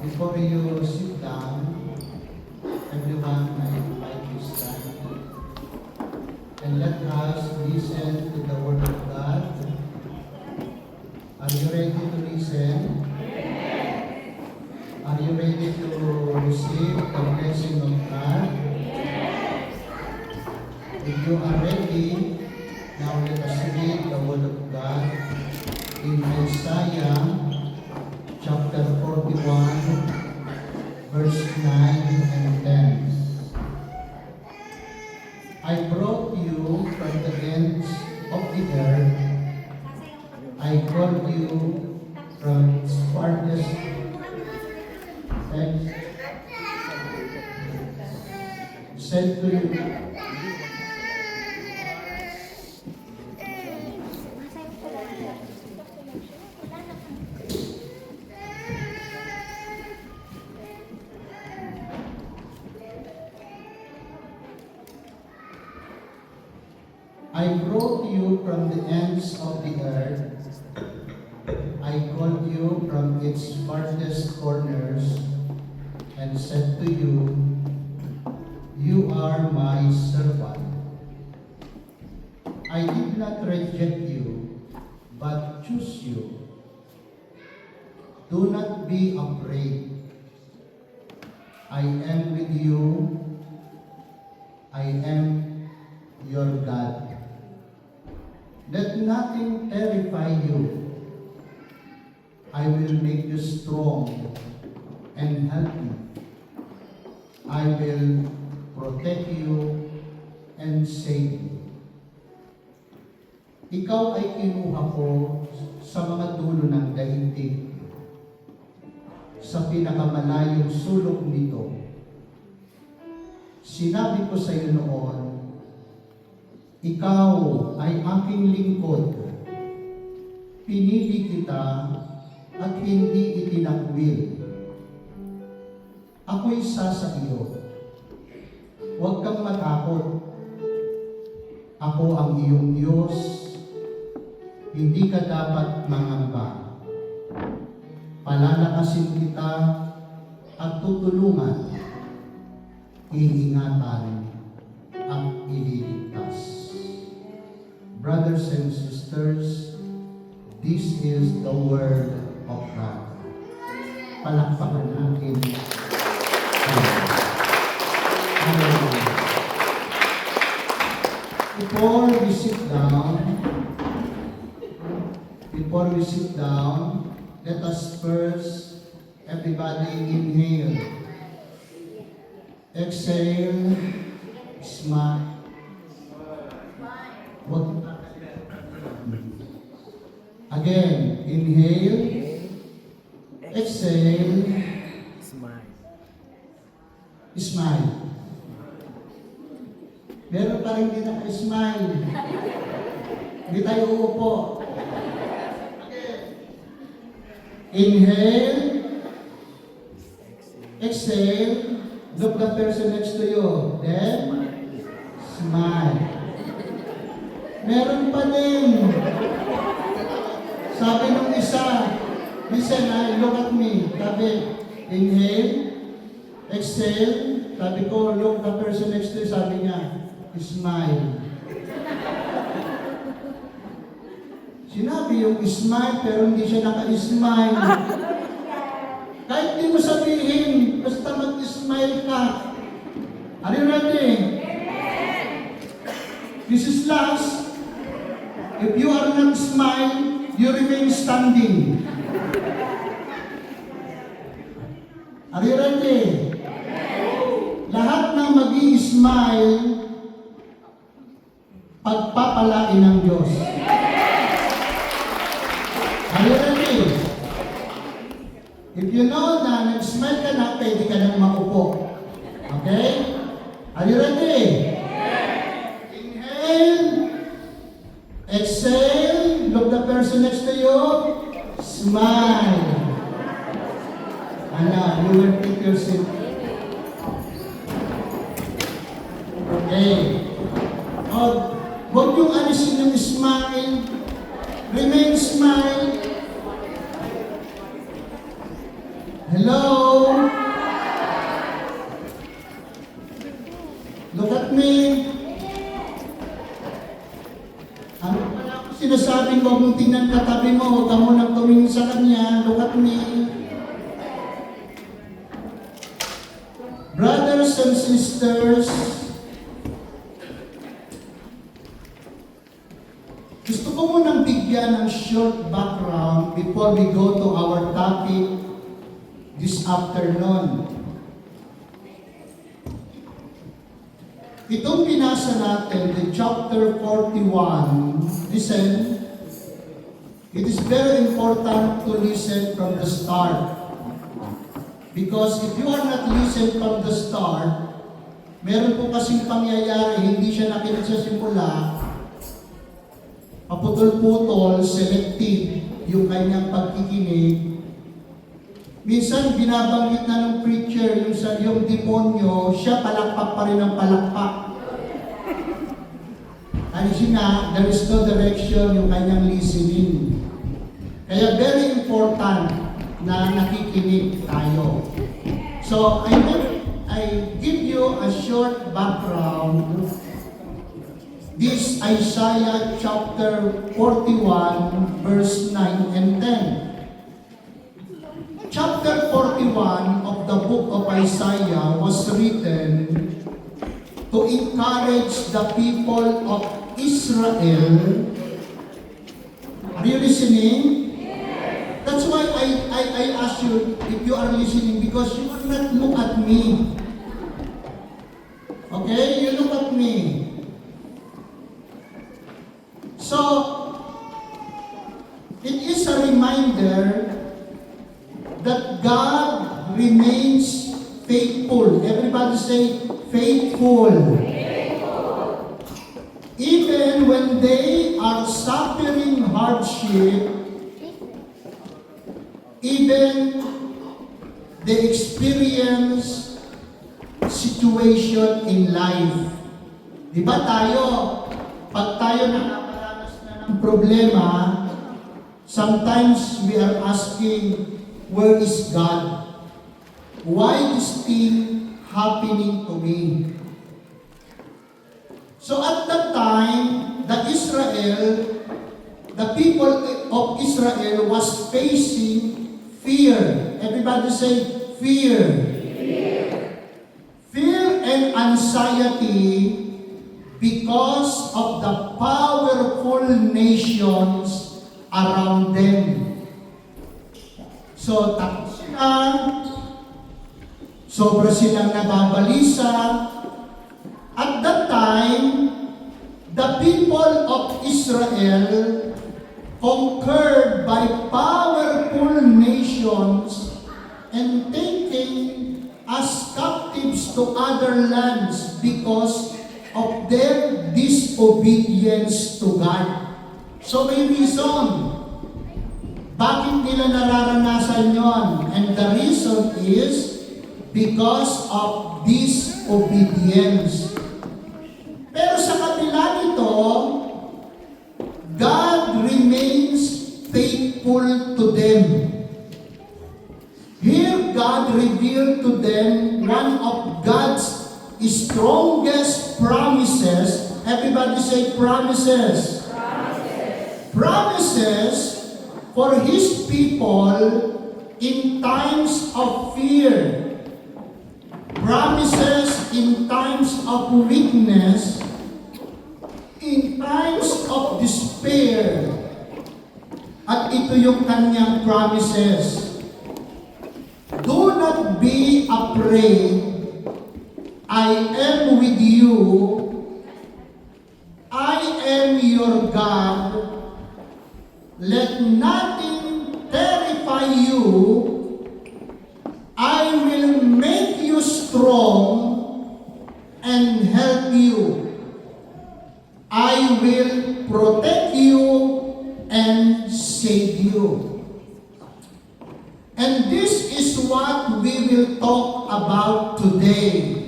Before you sit down, everyone, I invite you to stand and let us listen to the Word of God. Are you ready to listen? Yes. Are you ready to receive the blessing of God? Yes. If you are ready, now let us read the Word of God in Isaiah chapter 41, verse 9 and 10. I brought you from the ends of the earth. I called you from its farthest ends. Said to you, I brought you from the ends of the earth. I called you from its farthest corners and said to you, you are my servant. I did not reject you, but choose you. Do not be afraid. I am with you. I am your God. Let nothing terrify you. I will make you strong and help you. I will protect you and save you. Ikaw ay kinuha ko sa mga dulo ng daigdig, sa pinakamalayong sulok nito. Sinabi ko sa iyo noon, ikaw ay aking lingkod. Pinili kita at hindi itinakwil. Ako'y isa sa iyo. Huwag kang matakot. Ako ang iyong Diyos. Hindi ka dapat mangamba. Palalakasin kita at tutulungan. Iingatan at ililigtas. Brothers and sisters, this is the Word of God. Palakpakan natin. Hallelujah. Before we sit down, let us first, everybody inhale. Exhale. Smile. Again, inhale. Exhale. Smile. Meron pa rin hindi naka-smile. Hindi tayo uupo. Inhale. Exhale. Look the person next to you. Then, smile. Meron pa din. Sabi nung isa, listen, look at me. Sabi, inhale. Exhale. Sabi ko, look the person next to you. Sabi niya, smile. Sinabi yung smile, pero hindi siya naka-smile. Kahit di mo sabihin, basta mag-smile ka. Are you ready? This is last. If you are not smile, you remain standing. Are you ready? Lahat ng mag-i-smile, pagpapalain ng Diyos. Are you ready? If you know na nag-smile ka na, pwede ka nang maupo. Okay? Are you ready? Inhale. Exhale. Look the person next to you. Smile. Ana, you will take your seat. Okay. Huwag yung alisin yung smile. Remain smile. Hello? Look at me. Ano pala ako sinasabing huwag mong tingnan katabi mo, huwag ka munang tumingin sa kanya. Look at me. Brothers and sisters, gusto ko munang bigyan ng short background before we go to our topic this afternoon. Itong binasa natin, the chapter 41, listen, it is very important to listen from the start. Because if you are not listen from the start, meron po kasing pangyayari, hindi siya nakinig sa simula, paputol-putol, selective, yung kanyang pagkikinig. Minsan, binabanggit na ng preacher, yung demonyo, siya palakpak pa rin ang palakpak. Ano siya nga, there is no direction yung kanyang listening. Kaya very important na nakikinig tayo. So, I give you a short background. This Isaiah chapter 41, verse 9 and 10. Chapter 41 of the book of Isaiah was written to encourage the people of Israel Are you listening? That's why I ask you if you are listening, because you will not look at me. Okay? You look at me. So, it is a reminder that God remains faithful. Everybody say, faithful. Even when they are suffering hardship, even they experience situation in life. Di ba tayo, pag tayo nakaparanas na ng problema, sometimes we are asking, where is God? Why is thing happening to me? So at that time, the people of Israel was facing fear. Everybody say, fear. Fear and anxiety because of the powerful nations around them. So, takot sila, sobra silang nababalisa. At that time, the people of Israel, conquered by powerful nations and taken as captives to other lands because of their disobedience to God. So may reason. Bakit nila nararanasan yon? And the reason is because of disobedience. Pero sa kabila nito, God remains faithful to them. Here, God revealed to them one of God's strongest promises. Everybody say promises. Promises for His people in times of fear. Promises in times of weakness, in times of despair. At ito yung kanyang promises. Do not be afraid. I am with you. I am your God. Let nothing terrify you. I will make you strong and help you. I will protect you and save you. And this is what we will talk about today.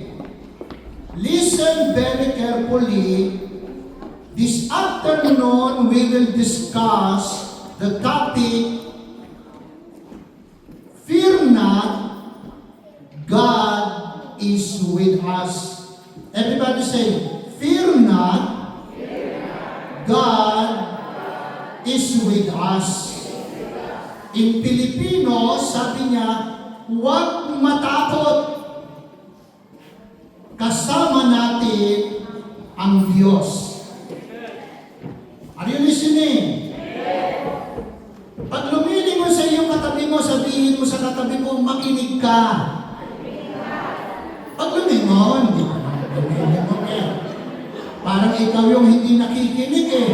Listen very carefully. This afternoon we will discuss the topic, fear not, God is with us. Everybody say, fear not, God is with us. In Filipino, sabi niya, huwag matakot. Kasama natin ang Diyos. Are you listening? Pag lumilingon sa iyong katabi mo, sabihin mo sa katabi mo, makinig ka. Pag lumingon, hindi ka lumingon eh. Parang ikaw yung hindi nakikinig eh.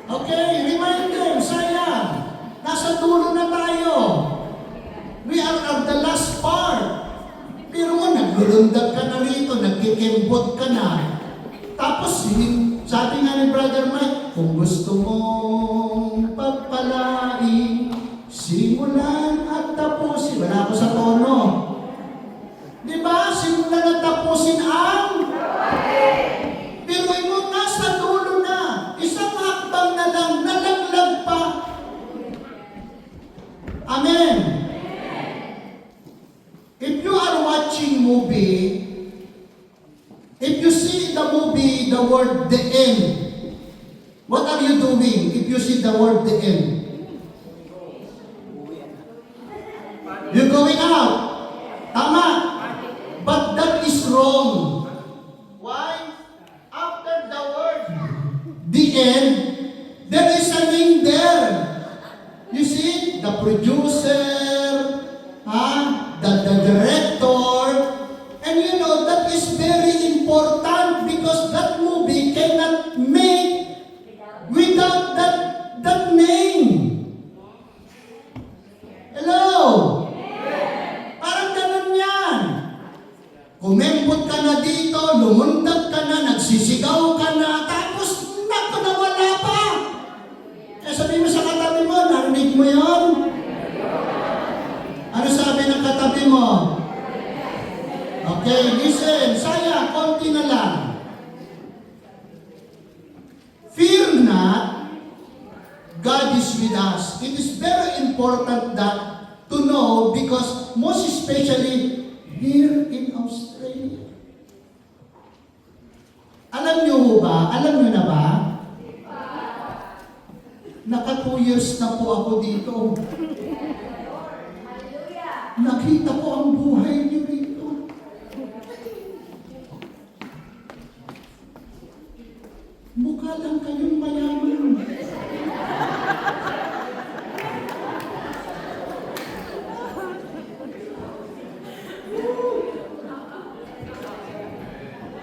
Okay, remind them, sayang. Nasa dulo na tayo. We are at the last part. Pero mo, naglulundag ka na rito, nagkikembot ka na. Tapos, sabi nga ni Brother Mike, kung gusto mong pagpalain, simulan at tapusin. Wala ako sa tono. Di ba? Simulan at tapusin ang pero mo nasa dulo na. Isang hakbang na lang, nalaglag pa. Amen. If you are watching movie, if you see the movie, the word the end, what are you doing if you see the word the end? You're going out. Tama. But that is wrong. Why? After the word the end, There is a name there. You see, the producer, the director, and you know, that is very important because that movie cannot make without that name. Hello? Parang ganun yan. Kumembot ka na dito, lumundag ka na, nagsisigaw ka na, tapos naku, nawala pa. Kaya sabi mo sa katabi mo, narinig mo yun? Ano sabi ng katabi mo? Okay, listen, saya, konti na lang. Fear not, God is with us. It is very important that to know because most especially here in Australia. Alam niyo ba? Alam niyo na ba? Naka 2 years na po ako dito. Nakita ko ang buhay niyo dito. Mukha lang kayong mayaman.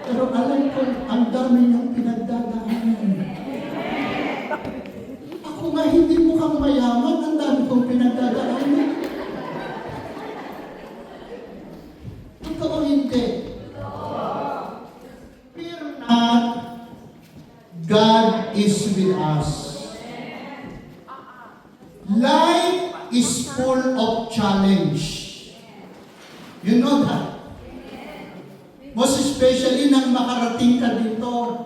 Pero alam ko, ang dami niyong pinagdadaanan. Ako nga hindi mukhang mayaman, ang dami kong pinagdadaanan. Totoo hindi. Fear not, God is with us. Life is full of challenge. You know that? Most especially nang makarating ka dito.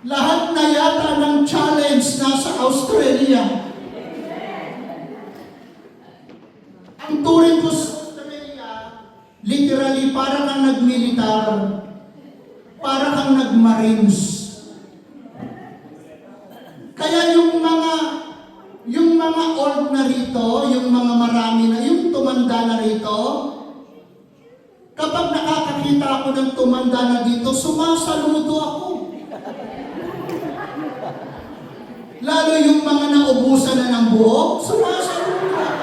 Lahat na yata ng challenge nasa Australia. Ang turing ko sa Australia, literally, para kang nag-militar, para kang nag-marines. Kaya yung mga old na rito, yung mga marami na, yung tumanda na rito, kapag nakakakita ako ng tumanda na dito, sumasaludo ako. Lalo yung mga naubusan na ng buhok, sumasaludo ako.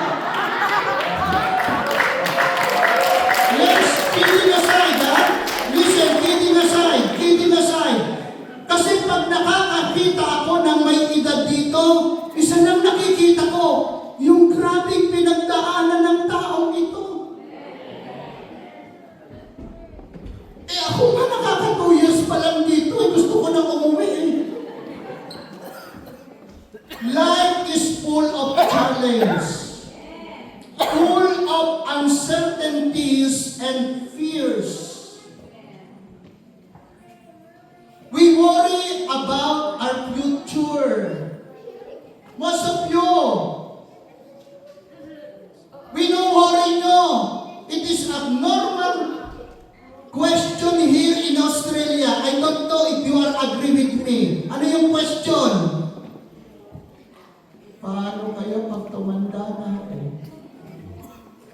Yes, kidding aside, ha? Listen, kidding aside. Kasi pag nakakakita ako ng may edad dito, isa lang nakikita ko, yung grabing pinagdaanan ng taong ito. Ako nga nakaka 2 years pa lang dito, gusto ko nang umuwi. Life is full of challenge, full of uncertainties and fears. We worry about our future. Most of you, we know worry nyo. It is abnormal question here in Australia. I don't know if you are agree with me. Ano yung question? Paano kaya pag tumanda na ako?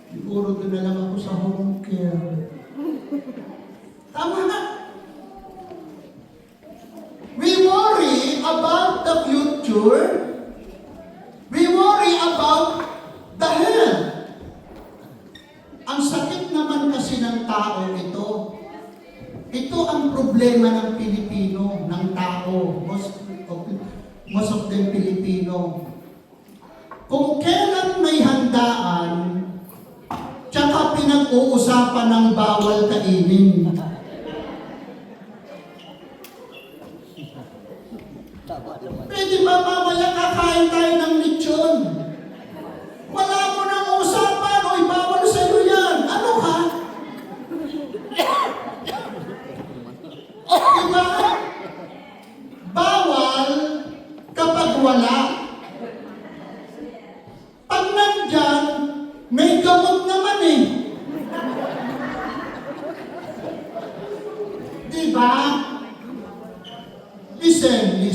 Siguro doon na lang ako sa home care. Tama na. We worry about the future. We worry about the health. Ang sakit naman kasi ng tao ito. Ito ang problema ng Pilipino, ng tao. Most of them Pilipino. Kung kailan may handaan, tsaka pinag-uusapan ng bawal kainin. Pwede ba mamaya kakain tayo ng lechon? Wala mo nang usapan, o'y bawal sa'yo yan. Ano ka? Diba? Bawal kapag wala. Pag nandyan, may gamot naman eh. Diba? Listen.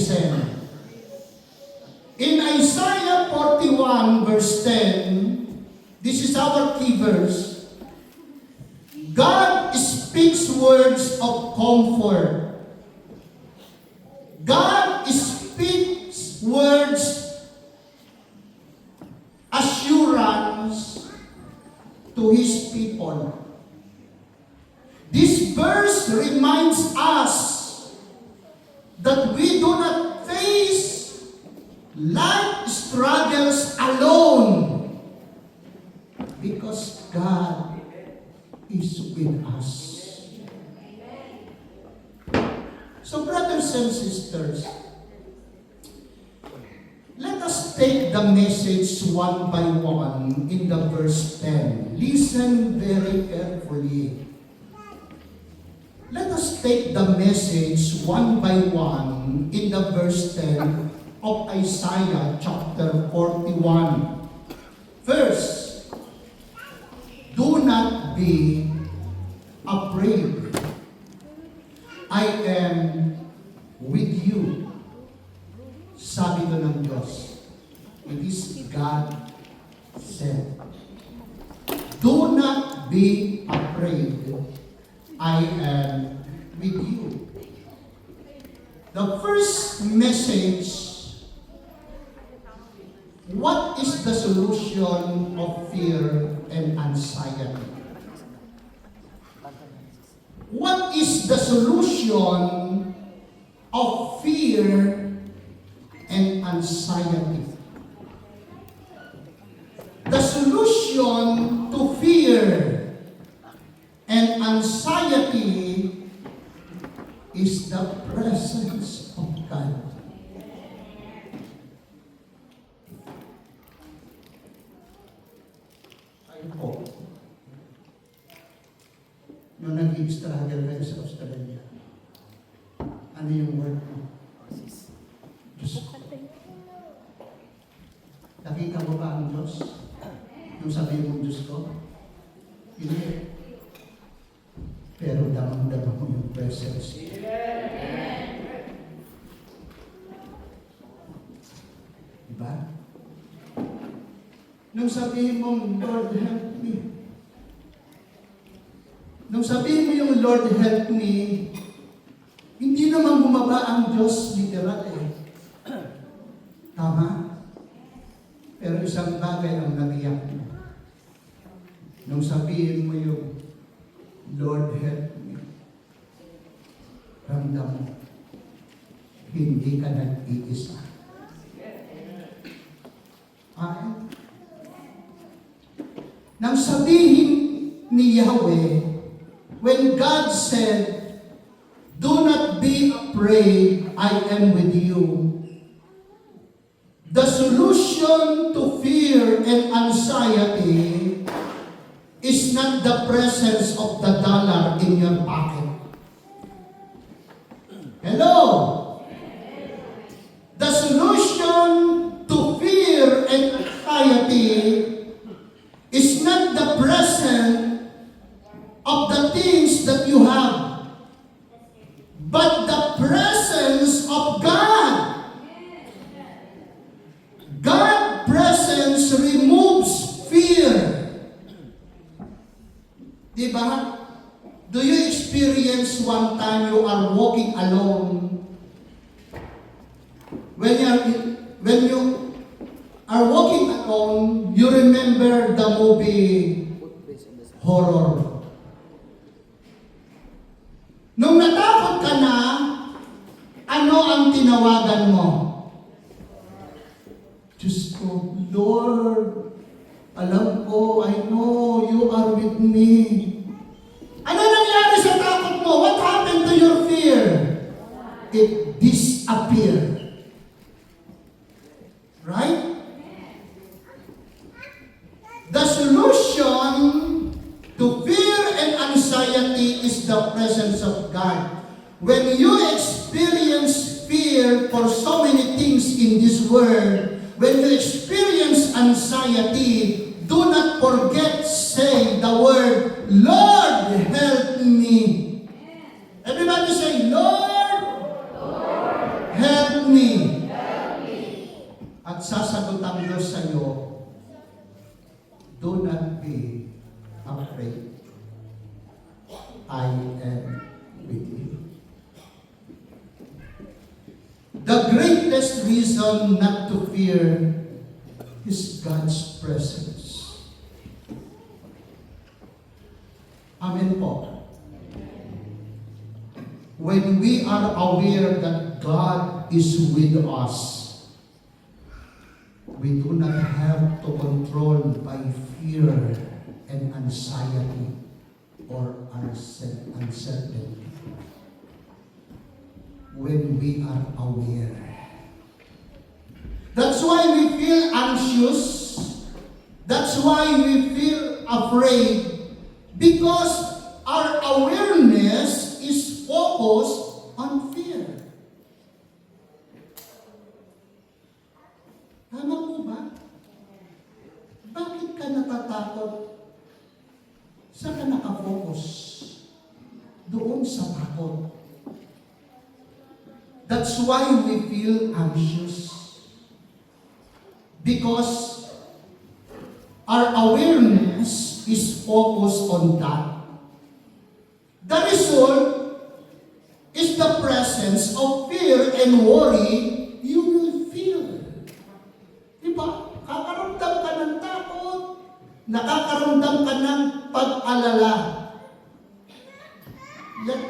In Isaiah 41 verse 10, this is our key verse. God speaks words of comfort. God speaks all. This verse reminds us that we do not face life struggles alone because God is with us. So brothers and sisters, let us take the message one by one in the verse 10. Listen very carefully. Let us take the message one by one in the verse 10 of Isaiah chapter 41. First, do not be afraid. I am with you. Sabi ko ng Diyos. It is God said. Do not be afraid. I am with you. The first message, what is the solution of fear and anxiety? What is the solution of fear and anxiety? The solution to fear and anxiety is the presence of God. Ayun po. Nung nag-i-struggle kayo sa Australia, ano yung word mo? Diyos ko. Nakita mo ba ang Diyos? Nung sabihin mong Diyos ko? Hindi. Pero damang-damang mo yung presence. Diba? Nung sabihin mong, Lord, help me. Nung sabihin mo yung Lord, help me, hindi naman bumaba ang Diyos literal eh. Tama? Pero isang bagay ang naniyak mo. Nung sabihin mo yung Lord, help me. Ramdam mo, hindi ka nag-iisa. Ay, nang sabihin ni Yahweh, when God said, do not be afraid, I am with you. The solution to fear and anxiety is not the presence of the dollar in your pocket. Hello? The solution to fear and anxiety is not the presence of the things that you have, but the presence of God. God's presence removes fear. Diba? Do you experience one time you are walking alone? When you are walking alone, you remember the movie horror. Nung natakot ka na, ano ang tinawagan mo? Diyos ko, Lord, alam ko, I know you are with me. Ano nangyari sa takot mo? What happened to your fear? It disappeared. Right? The solution to fear and anxiety is the presence of God. When you experience fear for so many things in this world, when you experience anxiety, do not forget say the word, Lord, help me. Everybody say, Lord, help me. At sasagot ang Diyos sa iyo, do not be afraid. I am with you. The greatest reason not to fear is God's presence. Amen po. When we are aware that God is with us, we do not have to control by fear and anxiety or uncertainty. When we are aware. That's why we feel anxious. That's why we feel afraid. Because our awareness is focused on fear. Tama po ba? Bakit ka natatakot? Saan ka nakafocus? Doon sa takot. That's why we feel anxious. Because our awareness is focused on that. The result is the presence of fear and worry you will feel. Diba? Kakaramdam ka ng takot, nakakaramdam ka ng pag-alala. Let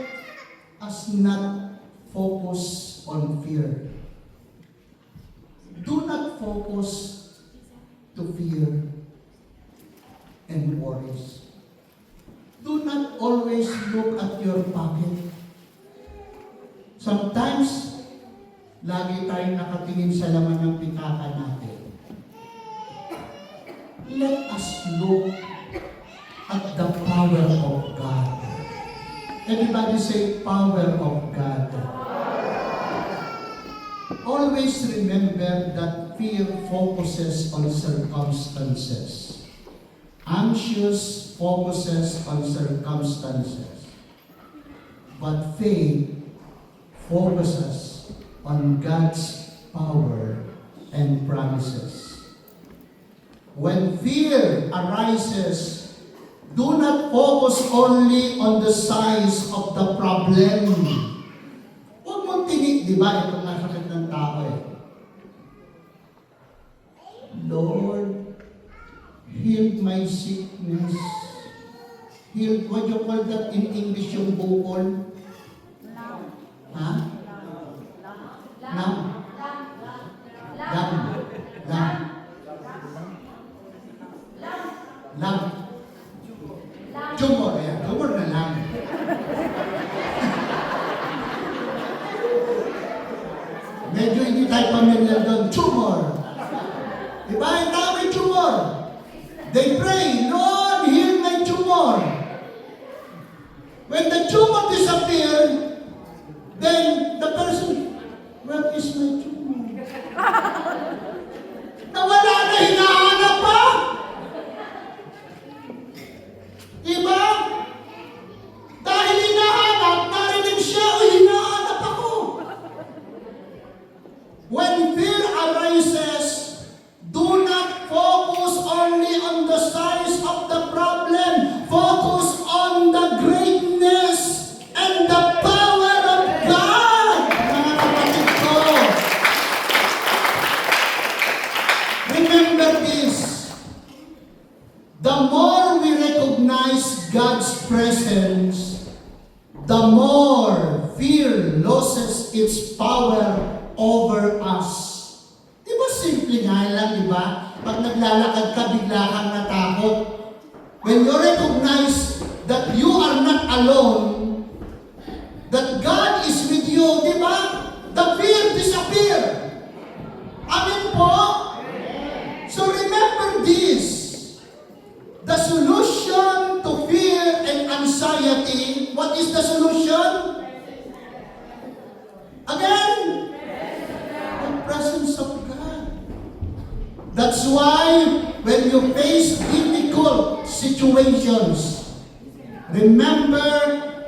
us not focus on fear. Do not focus to fear and worries. Do not always look at your pocket. Sometimes, lagi tayong nakatingin sa laman ng pitaka natin. Let us look at the power of God. Everybody say, power of God. Always remember that fear focuses on circumstances. Anxious focuses on circumstances. But faith focuses on God's power and promises. When fear arises, do not focus only on the size of the problem. Huwag mong di ba? Itong nasakit ng tao eh. Lord, heal my sickness. Heal, what you call that in English yung bukol? Ha? Lam. Tumor, yan. Tumor na lang. Medyo hindi tayo pamilyar doon. Tumor. Diba? Yung tao may tumor. They pray, Lord, heal my tumor. When the tumor disappeared, then the person, where is my tumor? Nawala na, hinahanap pa. Diba? Dahil hinahanap, narinig siya, o hinahanap ako. When fear arises, do not focus only on the size of the problem. Focus on the greatness and the power of God. Mga kapatid ko. Remember this. The more we recognize God's presence, the more fear loses its power over us. Di ba simple nga lang, di ba? Pag naglalakad ka, bigla kang natakot. When you recognize that you are not alone, that God is with you, di ba? The fear disappear. Amen po? So remember this. The solution to fear and anxiety, what is the solution? Again, the presence of God. That's why when you face difficult situations, remember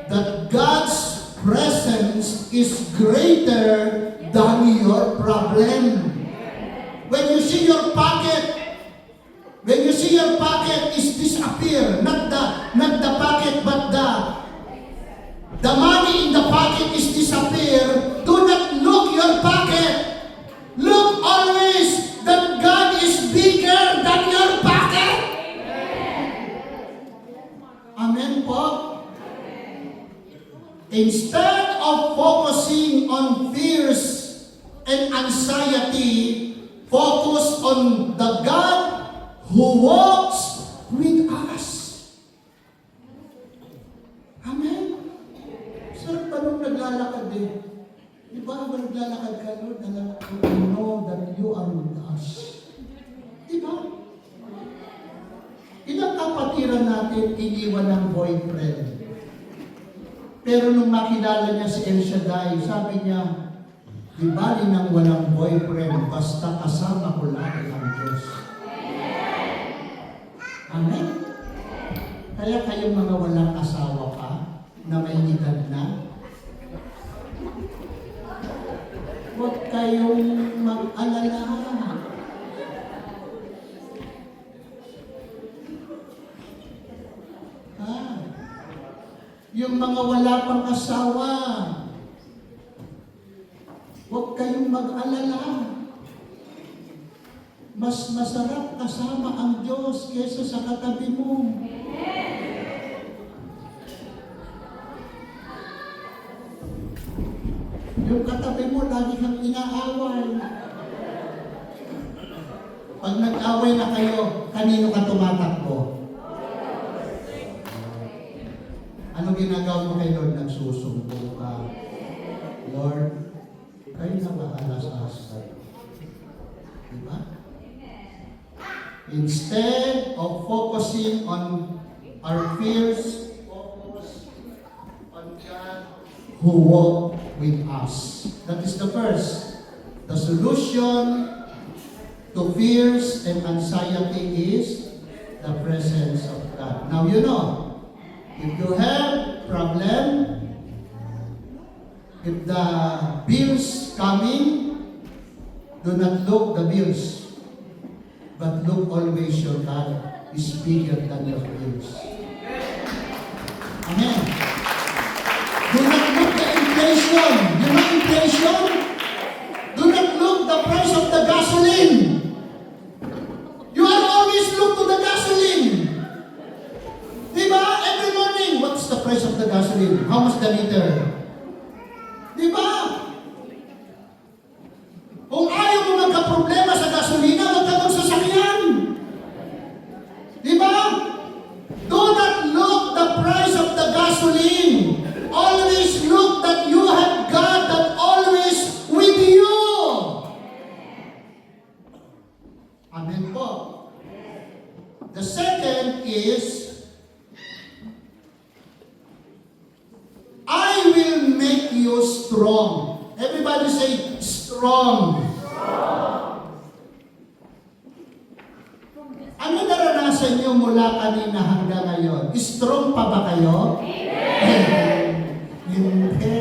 that God's presence is greater than your problem. When you see your pocket is disappear, not the pocket, but the money in the pocket is disappear. Do not look your pocket. Look always that God is bigger than your pocket. Amen po. Instead of focusing on fears and anxiety, focus on the God who walks with us. Amen? Sarap pa nung naglalakad eh. Di ba habang naglalakad ka, Lord, alam ko, I know that you are with us. Di ba? Ilang kapatiran natin iniwan ng boyfriend. Pero nung makilala niya si El Shaddai, sabi niya, di bali nang walang boyfriend, basta kasama ko lagi ang Diyos. Amen? Kaya kayong mga walang asawa pa, na may edad na, huwag kayong mag-alala. Yung mga wala pang asawa, huwag kayong mag-alala. Mas masarap kasama ang Diyos kaysa sa katabi mo. Yung katabi mo, lagi kang inaaway. Pag nag-away na kayo, kanino ka tumatakbo? Ano ginagawa mo kay Lord? Nagsusumbong ka. Lord, kayo na bahala sa akin. Diba? Instead of focusing on our fears, focus on God who walk with us. That is the first. The solution to fears and anxiety is the presence of God. Now you know, if you have problem, if the bills coming, do not look the bills, but look always your God is bigger than your bills. Amen. Do not look the inflation. You know inflation? Do not look the price of the gasoline. You are always look to the gasoline. Diba? Every morning, what's the price of the gasoline? How much the liter? Diba? Kung ayaw mo magka-problema sa gasolina, huwag ka magsasakyan. Diba? Do not look the price of the gasoline. Always look that you have God that always with you. Amen po. The second is, I will make you strong. Everybody say, strong. Ano naranasan niyo mula kanina hanggang ngayon? Strong pa ba kayo? Hindi.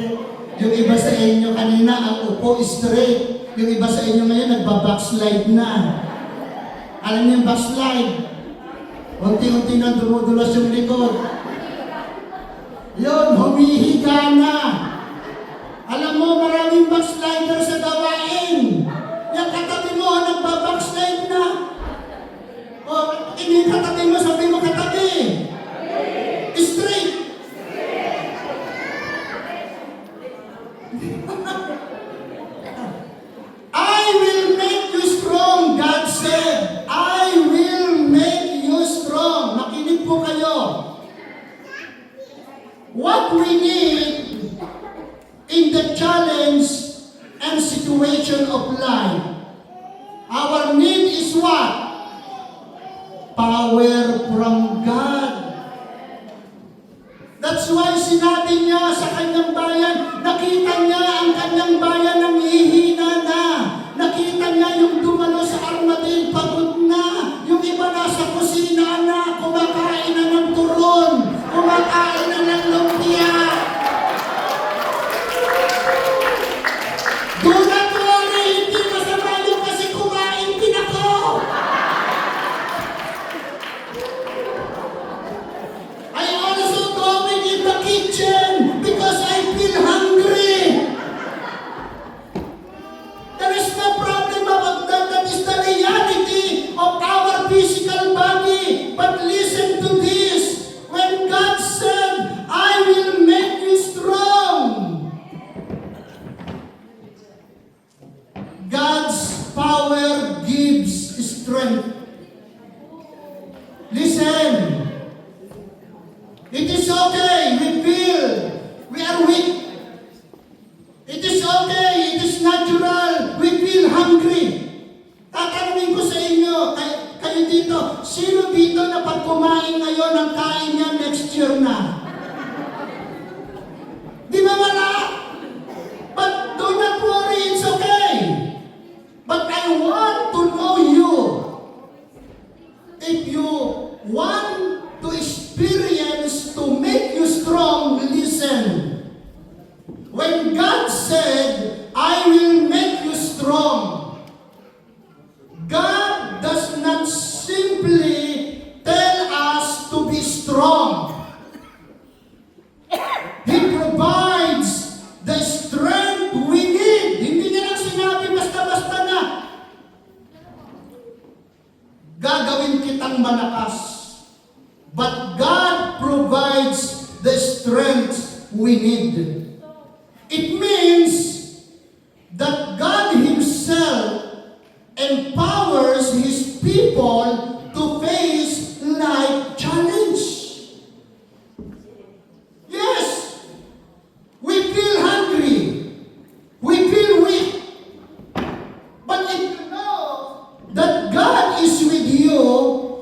Yung iba sa inyo kanina, ang upo straight. Yung iba sa inyo ngayon, nagba-backslide na. Alam niyo yung backslide? Unti-unti na dumudulas yung likod. Yun, humihiga na. Alam mo, maraming backslider sa gawain. Yung katabi mo, nagba-backslide na. O, yung katabi mo, sabi mo katabi. Straight. I will make you strong, God said. I will make you strong. Makinig po kayo. What we need in the challenge and situation of life, our need is what? Power from God. That's why sinabi niya sa kanyang bayan, nakita niya ang kanyang bayan ng hihina na. Nakita niya yung dumalo sa armadil, pagod na. Yung iba nasa kusina na, kumakain na ng turon, kumakain na ng lumpia. Do not worry, hindi masama yung kasi kumain din ako. I also going in the kitchen because I feel hungry. power gives strength. Listen, it is okay, we are weak. It is okay, it is natural, we feel hungry. Tatanungin ko sa inyo, kayo dito, sino dito na pag kumain ngayon ang kain niya next year na? Di ba wala? But do not worry, it's okay. But I want to know you. If you want to experience, to make you strong, listen. When God said, I will make you strong, God does not simply tell us to be strong. He provides the strength we need. Hindi niya lang sinabi basta-basta na gagawin kitang malakas. But God provides the strength we need. It means that God Himself empowers His people to face life challenge. Yes, we feel hungry, we feel weak, but if you know that God is with you,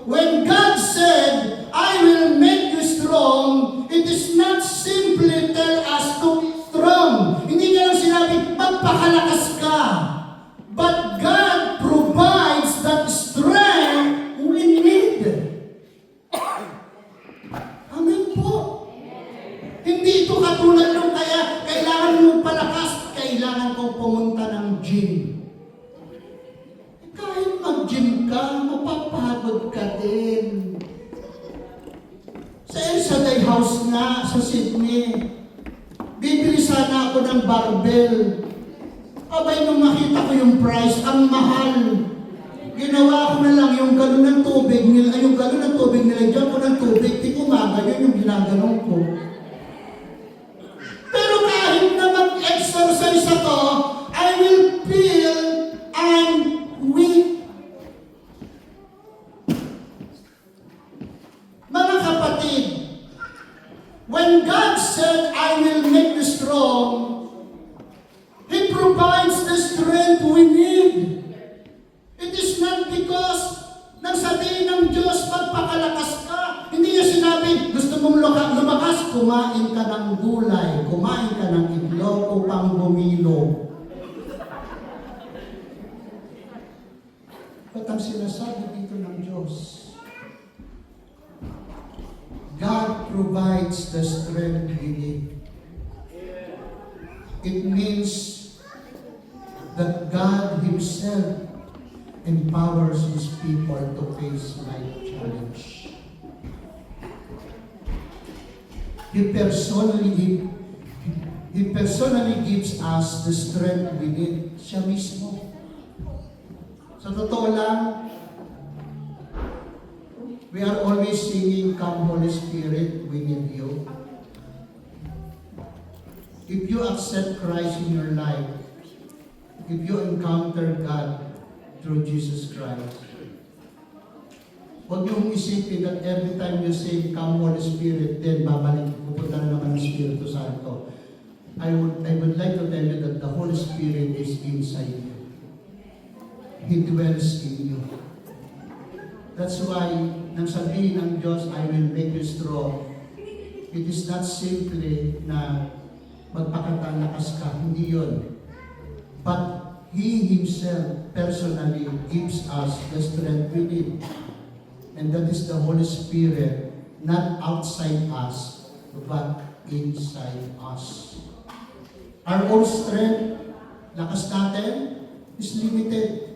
when God said, I will make you strong, it is not simply tell us to be strong. Hindi niya lang sinabi, magpakalakas ka. But God provides that strength we need. Amen po. Hindi ito katulad nung kaya kailangan mong palakas, kailangan kong pumunta ng gym. Kahit mag-gym ka, mapapagod ka din. Sa El Shaddai House nga, sa Sydney, bibili sana ako ng barbell. Abay, nung makita ko yung price, ang mahal. Ginawa ko na lang yung galon ng tubig nila, nilagyan ko ng tubig, di kumaga, yun yung ginaganon ko. Pero kahit na mag-exercise ako, I will feel I'm weak. Mga kapatid, when God said, I will make you strong, He provides the strength we need. It is not because nang sabihin ng Diyos, magpakalakas ka. Hindi niya sinabi, gusto mong lumakas, kumain ka ng gulay, kumain ka ng itlog upang bumilo. At ang sinasabi dito ng Diyos, God provides the strength we need. It means that God Himself empowers His people to face life challenge. He personally gives us the strength we need. Siya mismo. Sa totoo lang, we are always singing, Come Holy Spirit, we need you. If you accept Christ in your life, if you encounter God through Jesus Christ, huwag niyong isipin that every time you say, Come Holy Spirit, then babalik, pupunta na naman ang Espiritu Santo. I would like to tell you that the Holy Spirit is inside you. He dwells in you. That's why, nang sabihin ng Diyos, I will make you strong, it is not simply na magpakatalakas ka, hindi yun. But He Himself personally gives us the strength we need. And that is the Holy Spirit, not outside us, but inside us. Our own strength, lakas natin, is limited.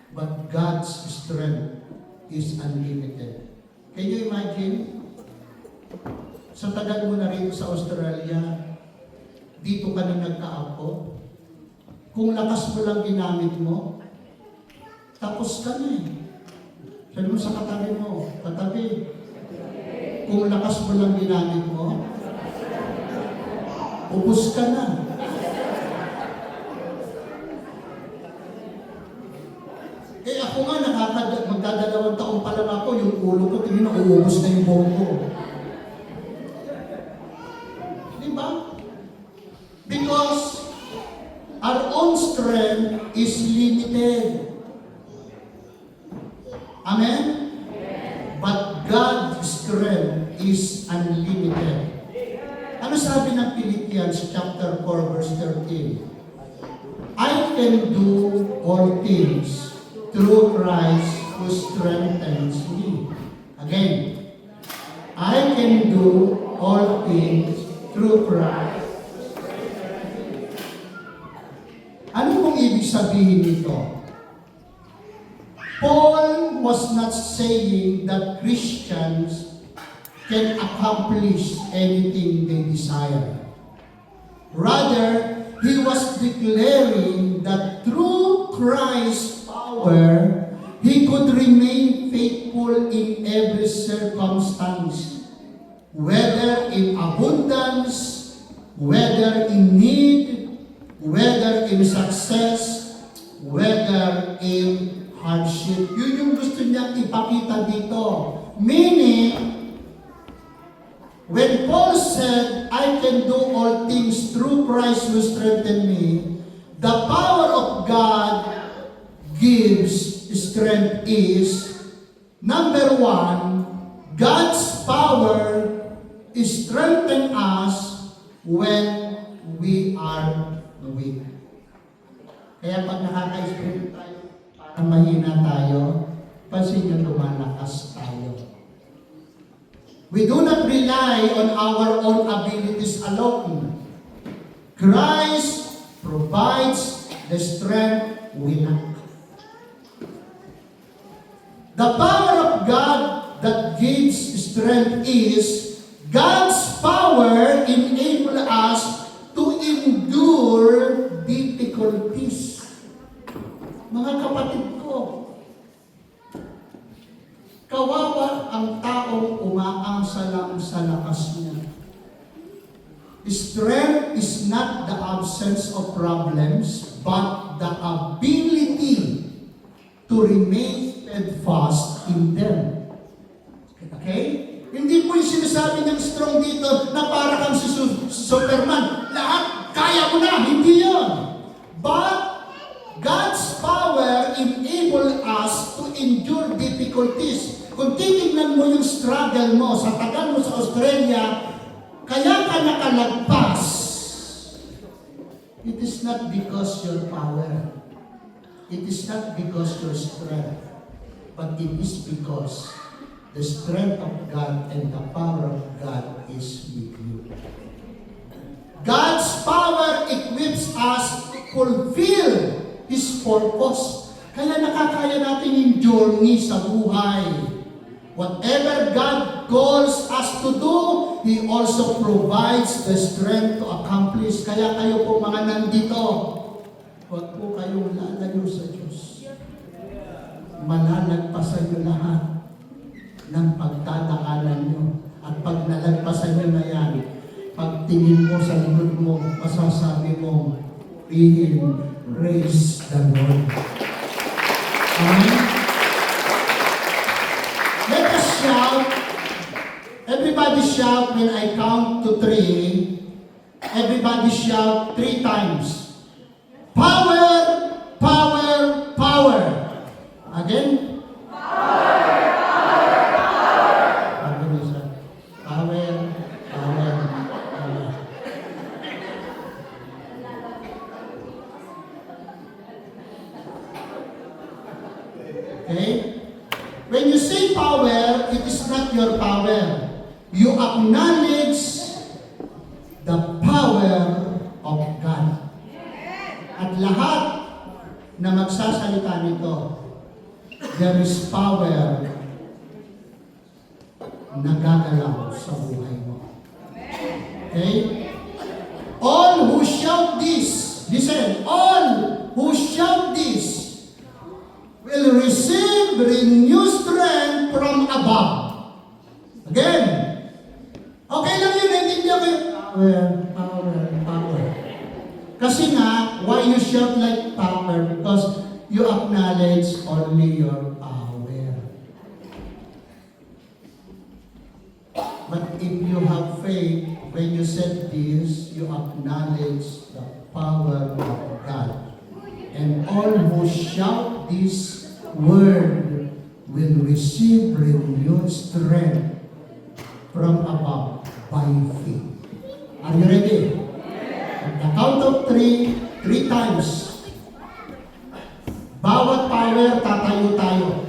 But God's strength is unlimited. Can you imagine? Sa tagal mo na rin sa Australia, dito ka na nagkaapo, kung lakas mo lang ginamit mo, tapos ka na eh. Sabi mo sa katabi mo, katabi, kung lakas mo lang ginamit mo, ubos ka na. Eh ako nga, magdadalawang taon pa lang ako, yung ulo ko, tingin na uubos na yung buhok ko. Di ba? Because our own strength is limited. Amen? But God's strength is unlimited. Ano sabi ng Philippians chapter 4 verse 13? I can do all things through Christ who strengthens me. Again, I can do all things through Christ. Ano pong ibig sabihin nito? Paul was not saying that Christians can accomplish anything they desire. Rather, he was declaring that through Christ's power, he could remain faithful in every circumstance, whether in abundance, whether in need, whether in success, whether in hardship. Yun yung gusto niya ipakita dito. Meaning, when Paul said, I can do all things through Christ who strengthened me, the power of God gives strength is, number one, God's power strengthens us when we are weak. Kaya pag nakaka-experience tayo, parang mahina tayo, pansin nyo lumalakas tayo. We do not rely on our own abilities alone. Christ provides the strength we lack. The power of God that gives strength is God's power enable us to endure difficulties. Mga kapatid ko, kawawa ang taong umaasa lang sa lakas niya. Strength is not the absence of problems, but the ability to remain steadfast in them. Okay? Hindi po yung sinasabi niyang strong dito na para kang si Superman. Lahat, kaya mo na. Hindi yun. But God's power enable us to endure difficulties. Kung titignan mo yung struggle mo, sa tagal mo sa Australia, kaya ka nakalagpas. It is not because your power. It is not because your strength. But it is because the strength of God and the power of God is with you. God's power equips us to fulfill His purpose. Kaya nakakaya natin yung journey sa buhay. Whatever God calls us to do, He also provides the strength to accomplish. Kaya kayo po mga nandito, huwag po kayong lalayo sa Diyos. Malalagpasan nyo lahat ng pagtadaanan nyo. At pag nalagpasan nyo na yan, pagtingin mo sa likod mo, masasabi mo, praise the Lord. Amen? Let us shout. Everybody shout when I count to 3. Everybody shout 3 times. Power, power, power. Again? Power, power, power. Power, power, power. Okay? When you say power, it is not your power. You acknowledge the power of God. At lahat na magsasalita nito, there is power na gagalaw sa buhay mo. Okay? All who shout this, listen, all who shout this will receive renewed strength from above. Again. Okay lang yun, naintindihan ko yun. Power, power, power. Kasi nga, why you shout like power? Because you acknowledge only your power. But if you have faith, when you said this, you acknowledge the power of God. And all who shout this word will receive renewed strength from above by faith. Are you ready? At the count of three times. Bawat power, tatayo tayo.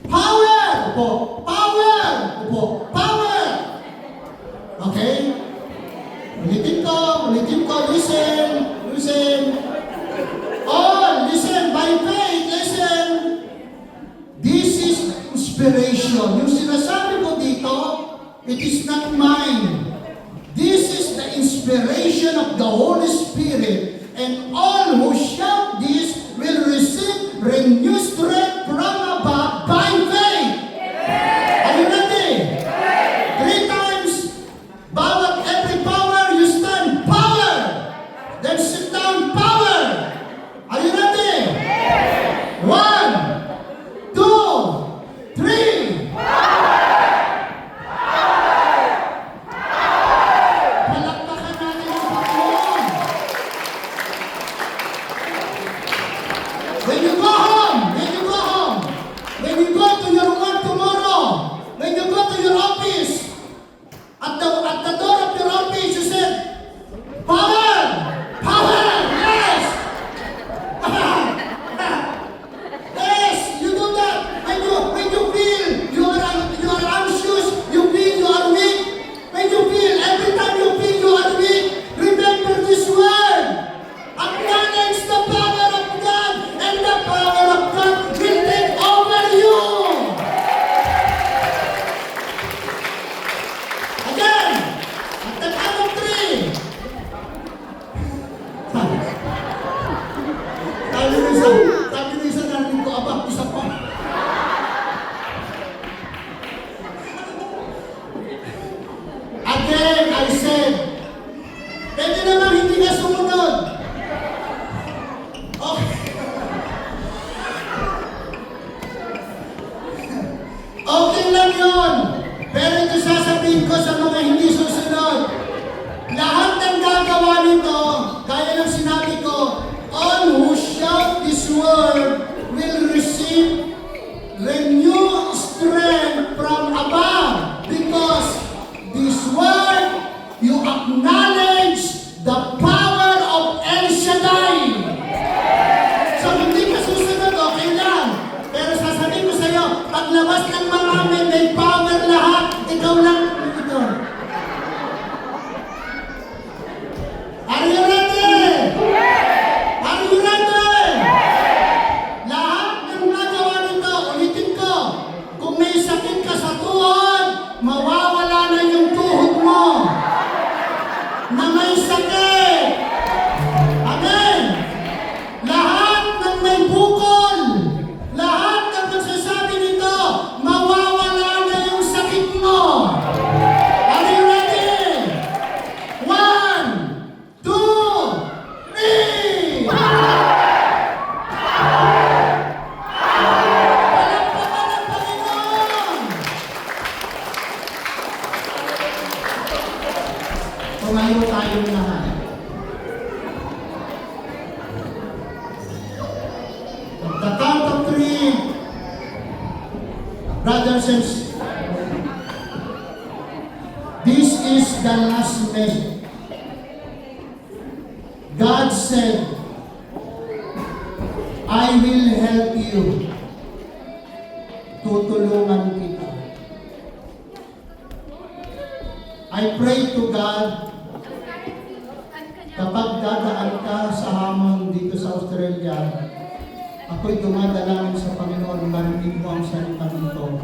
Power! Upo. Power! Upo. Power! Okay? Ulitin ko. Listen. All, listen. By faith, listen. This is inspiration. Yung sinasabi ko dito, it is not mine. This is the inspiration of the Holy Spirit. And all who shout this will receive renewed strength from above by faith. Are you ready? Three times. Bawat every power, you stand. Power. Then sit down. Power. Are you ready? 1, 2, 3. Palakpakan natin ang Panginoon. When you go home, when you go to your work tomorrow, when you go to your office, at the door of your office, you said, power! Power! Yes! Yes, you do that. When you feel you are anxious, you feel you are weak. When you feel, every time you feel you are weak, remember this word. Acknowledge the power of God, and the power of God will take over you. Again, at the count of 3. Sabi ng isa natin ko, aba, isa pa. Again, I said, pwede naman hindi ka sumunod. Okay. Okay lang yun. Pero ito sasabihin ko sa mga hindi susunod. Lahat ng gagawa nito, gaya ng sinabi ko, all who shout this word will receive renewed strength from above. Because this word, you acknowledge the power of El Shaddai. So hindi ka susunod, okay lang. Pero sasabihin ko sa iyo, paglabas ng marami, may power lahat, ikaw lang ito. Are you ready? Are you ready? Lahat ng nagawa nito, ulitin ko, kung may sakit ka sa tuhod, mawawala na yung tuhod mo. Na may sakit. Amen. Lahat ng may bukol, lahat ng magsasabi nito, mawawala na yung sakit mo. Are you ready? 1, 2, 3. Palakpakan ng Panginoon. Tumayo tayong lahat. At the count of 3, brothers and sisters, this is the last message. God said, I will help you. Tutulungan kita. I pray to God, kapag dadaan ka sa hamon dito sa Australia, ako'y dumadalangin sa Panginoon, marinig mo ang salita nito.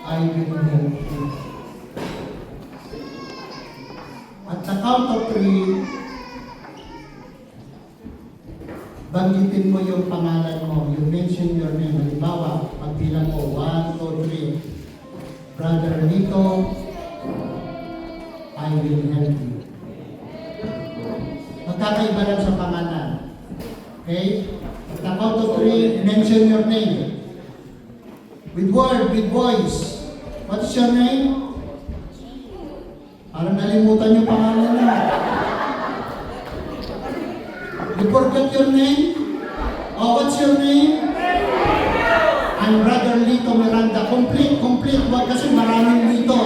I will help you. At the count of 3, banggitin mo yung pangalan mo. You mention your name. Halimbawa, pagbilang mo, 1, 2, 3. Brother Nico, I will help you. Magkakaiba lang sa pangalan. Okay? At the count of three, mention your name. With word, with voice. What is your name? Parang nalimutan yung pangalan na. You forget your name? Oh, what's your name? I'm Brother Lito Miranda. Complete. Wag kasi maraming Lito.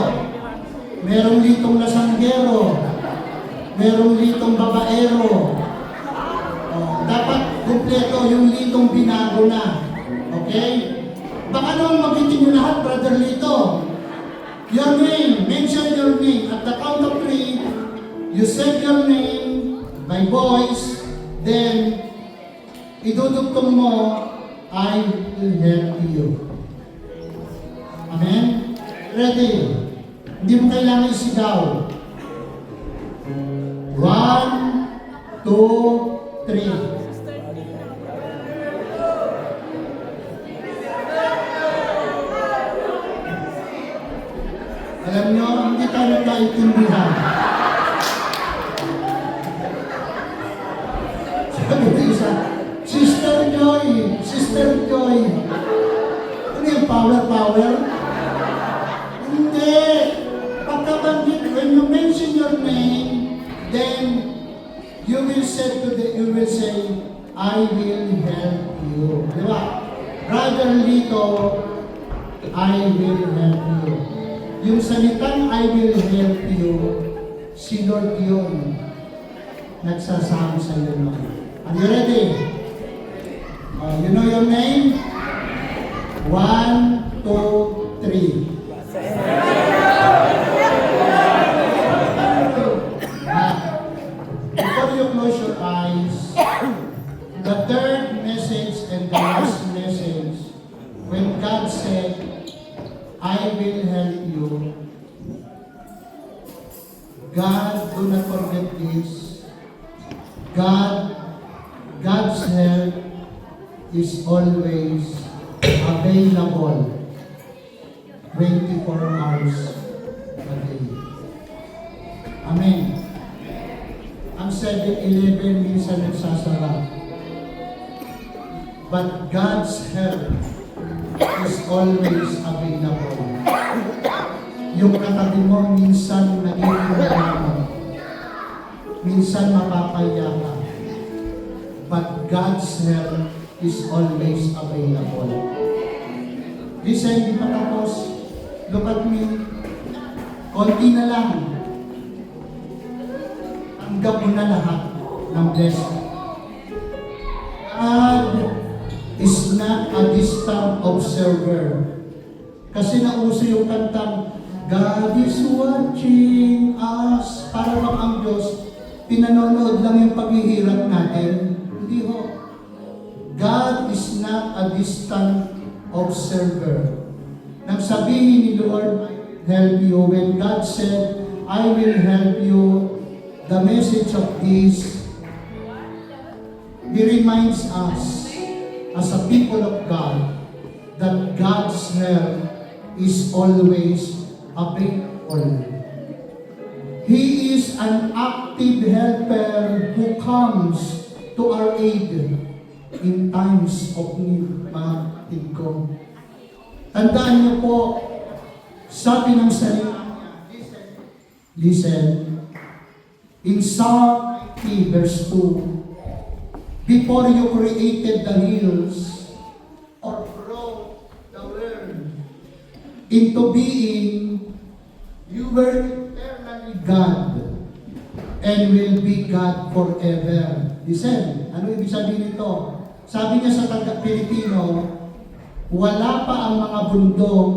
Merong Litong Lasanggero. Merong Litong Babaero. Oh, dapat kumpleto yung Litong binago na. Okay? Baka naman magitin nyo lahat, Brother Lito. Your name, mention your name. At the count of three, you say your name by voice, then idudugtong mo, I will help you. Amen? Ready? Hindi mo kailangan isigaw. 1, 2, 3. Alam nyo, hindi tayo nagkaintindihan. Sabi ko isa, Sister Joy. Ano yung power? Hindi. Pagkabanggit, when you mention your name, then you will say, I will help you. Di ba? Brother Lito, I will help you. Yung salitang I will help you, si Lord yun nagsasama sa iyo nun. Are you ready? You know your name? 1, 2, 3. Before you close your eyes, the third message and the last message, when God said, I will help you. God, do not forget this. God's help is always available 24 hours a day. Amen. Ang 7-Eleven minsan nagsasara. But God's help is always available. Yung katabi mo, minsan naiiwan mo. Minsan mapapaya ka. But God's help is always available. Listen, di pa tapos. Look at me. Konti na lang. Tanggap mo na lahat ng blessing. God is not a distant observer. Kasi nauso yung kantang, God is watching us. Para bang ang Diyos, pinanonood lang yung paghihirap natin. Hindi ho. God is not a distant observer. Nang sabihin ni Lord, help you, when God said, I will help you, the message of this, He reminds us, as a people of God, that God's help is always available. He is an active helper who comes to our aid in times of need, mga tingko. Tandaan niyo po, sabi ng salita niya, listen, in Psalm 90 verse 2, before you created the hills or brought the world into being, you were eternally God and will be God forever. Listen, ano ibig sabihin nito? Sabi niya sa taga-Pilipino, wala pa ang mga bundok,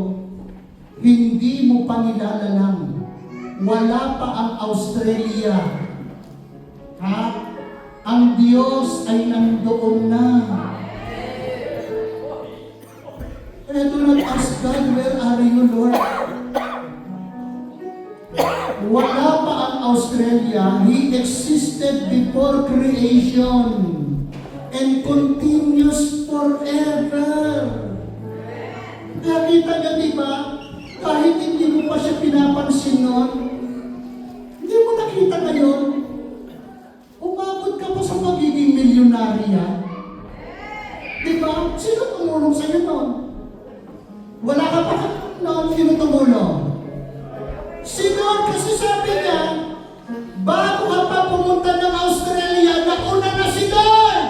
hindi mo pa nilalalang. Wala pa ang Australia. Ha? Ang Diyos ay nandoon na. And I do not ask God, where are you, Lord? Wala pa ang Australia. He existed before creation and continues forever. Nakita niyo, di ba? Kahit hindi mo pa siya pinapansin noon, hindi mo nakita ngayon, umabot ka pa sa magiging milyonarya. sa'yo noon? Wala ka pa noon, sino tumulong? Si Lord kasi sabi niya, bago ka pa pumunta ng Australia, nauna na si Lord!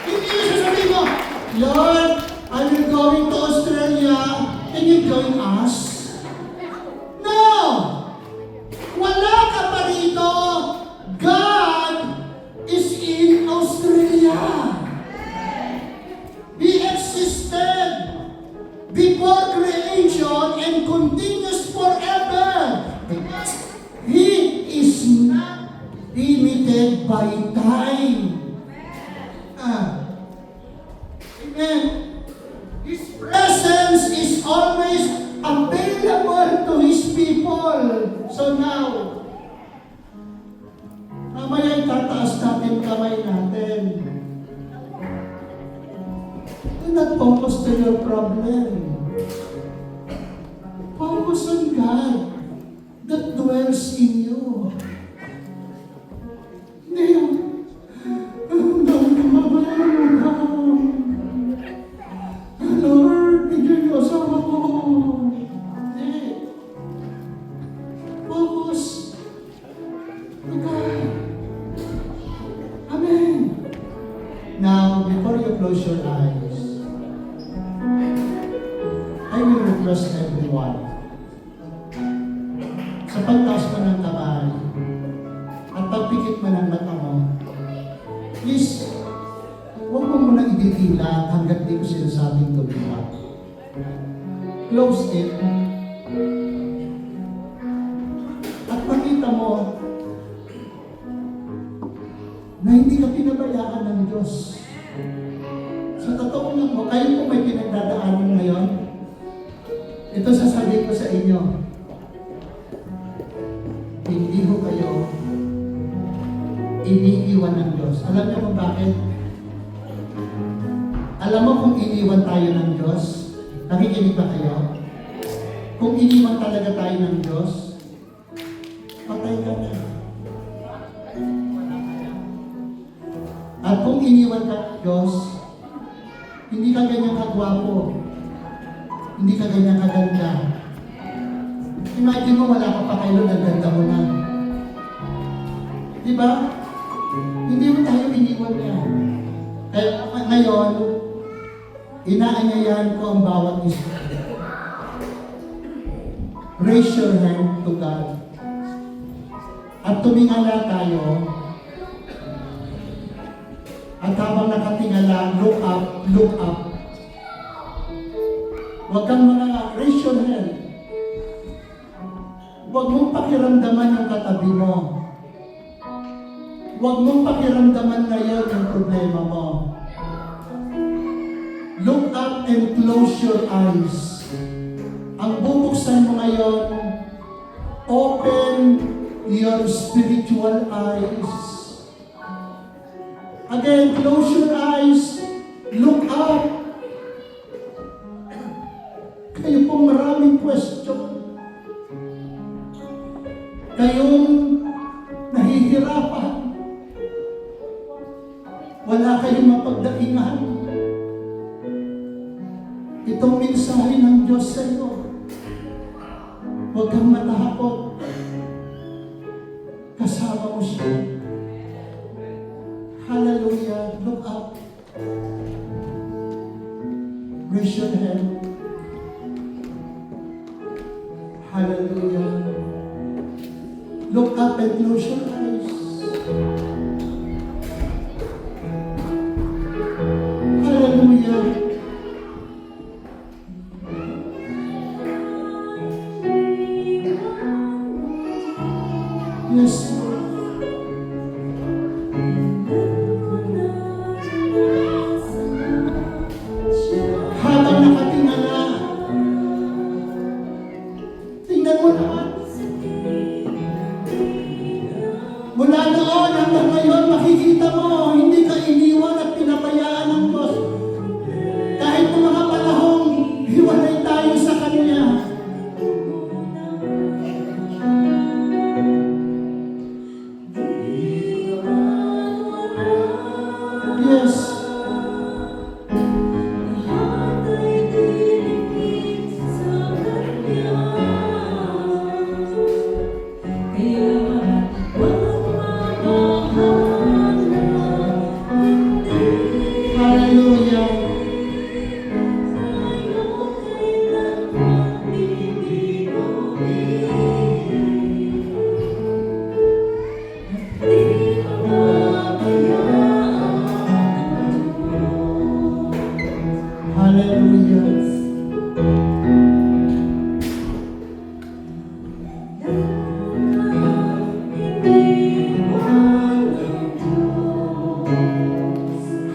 Hindi yung sasabihin mo, Lord, are you going to Australia? Can you join us? No! Wala ka pa rito. God is in Australia. He existed before creation and continues forever. Because He is not limited by time. Amen. His presence is always available to His people. So now, mamaya itataas natin kamay natin. Do not focus to your problem. Focus on God that dwells in you. Hindi yung, Lord, bigyan niyo asawa ko. Hindi. Focus to God. Amen. Now, before you close your eyes, I will request everyone sa pagtaas mo ng kamay at pagpikit mo ng mata mo, please, huwag mo muna ididila hanggat di ko sinasabing tumila. Close it. At makita mo na hindi ka pinabayaan ng Diyos. Sa totoo lang mo, kayo po may pinagdadaanan ngayon, ito sasabihin ko sa inyo, hindi ho kayo iniiwan ng Diyos. Alam niyo kung bakit? Alam mo kung iniwan tayo ng Diyos? Nakikinig ba kayo? Kung iniwan talaga tayo ng Diyos, patay ka na. At kung iniwan ka ng Diyos, hindi ka ganyan kagwapo. Hindi ka ganyan kaganda. Imagine mo, wala ka pa kayo, naganda mo na. Diba? Hindi mo tayo iniwan niya. Kaya ngayon, inaanyayahan ko ang bawat isa. Raise your hand to God. At tumingala tayo. At habang nakatingala, look up, look up. Huwag kang raise your hand. Huwag mong pakiramdaman yung katabi mo. Huwag mong pakiramdaman ngayon yung problema mo. Look up and close your eyes. Ang bubuksan mo ngayon, open your spiritual eyes. Again, close your eyes. Look up. Kayo pong maraming question. Kayong nahihirapan. Wala kayong mapagdaingan. Itong mensahe ng Diyos sa iyo. Huwag kang matakot. Kasama mo siya. Hallelujah. Look up. Raise your hand. Hallelujah. Look up and close your eyes. Hallelujah. Yes, Lord. Habang nakatingala, tingnan mo naman. Mula noon hanggang ngayon, makikita mo, hindi ka iniwan at pinabayaan ng Diyos. Kahit ng mga panahong hiwalay tayo sa Kanya. Yes. Hallelujah. Hallelujah.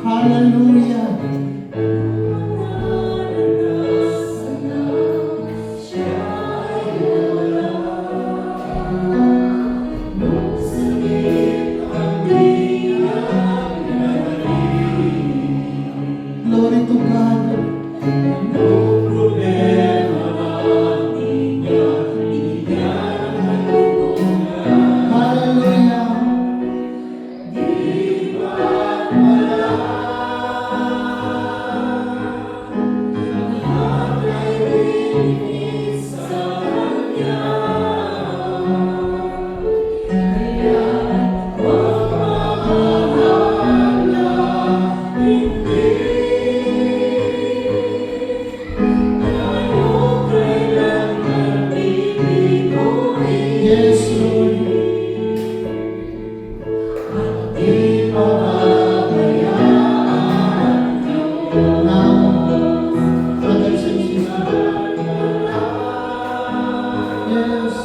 Hallelujah. Glory to God. Hallelujah. Yes, Lord. Now, brothers and sisters, yes.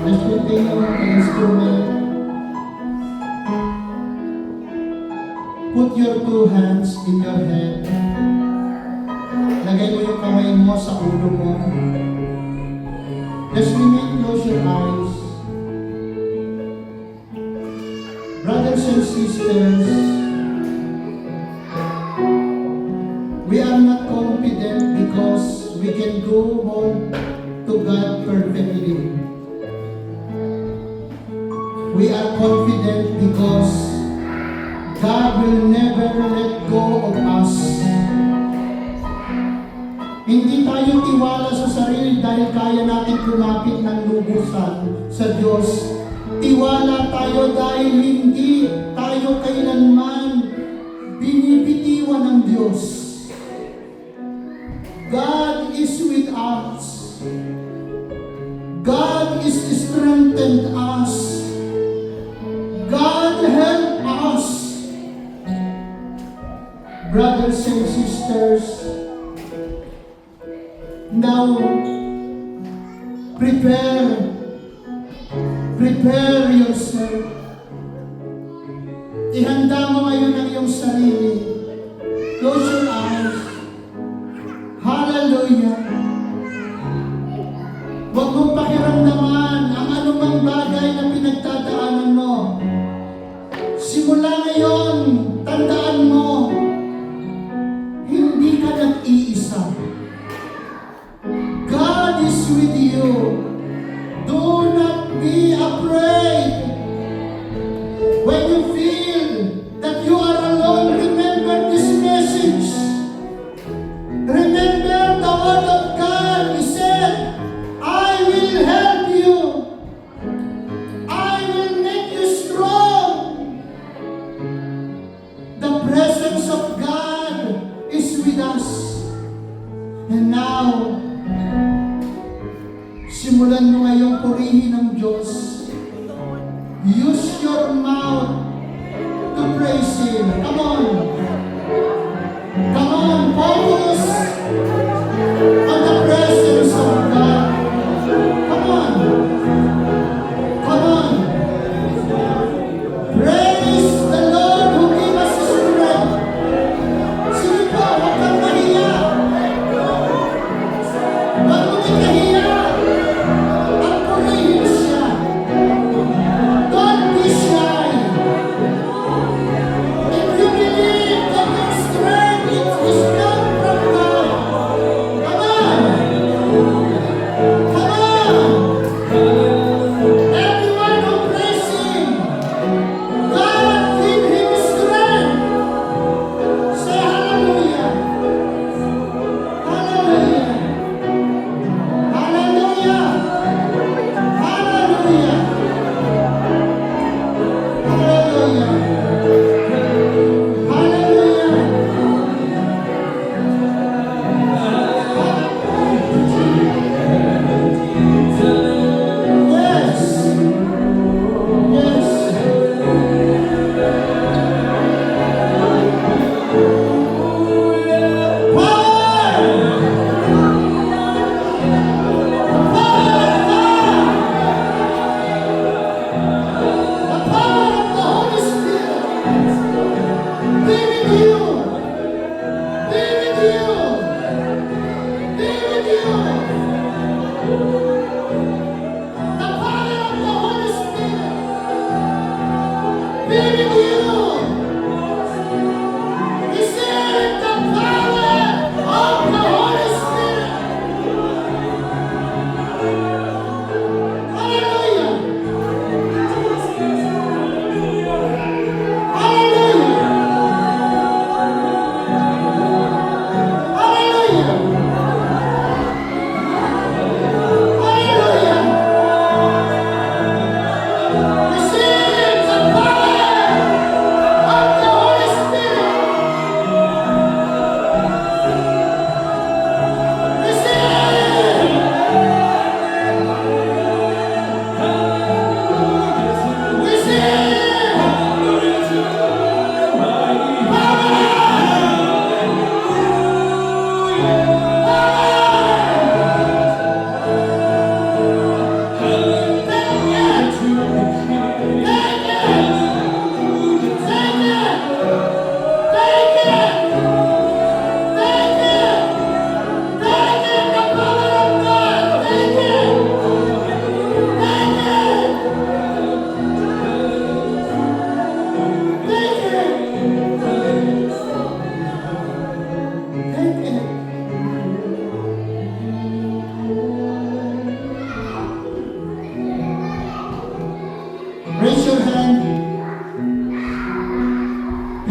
As we take our instrument, put your two hands in your head. Lagay mo yung kamay mo sa ulo mo. Just remain, close your eyes. Brothers and sisters, we are not confident because we can go home to God perfectly. We are confident because God will never let go of us. Hindi tayo tiwala sa sarili dahil kaya natin lumapit ng lubusan sa Diyos. Tiwala tayo dahil hindi tayo kailanman binibitiwan ng Diyos. God is with us. God is strengthened us. God help us. Brothers and sisters, now prepare yourself. Ihanda mo ngayon ang iyong sarili. Close your eyes. Hallelujah. Huwag mong pakiramdaman ang anumang bagay na pinagdadaanan mo. Simula ngayon, tandaan mo, hindi ka nag-iisa. God is with you. Do not be afraid. When you feel that you are alone, remember this message. Remember the word of God. He said, I will help you. I will make you strong. The presence of God is with us. And now, simulan mo ngayong purihin ng Diyos. Use your mouth to praise Him. Come on. Come on, focus on the presence of God. Come on. Come on. Praise the Lord who gave us strength. Sige po, huwag kang mahiya. Huwag mo ikahiya. At purihin siya. Don't be shy.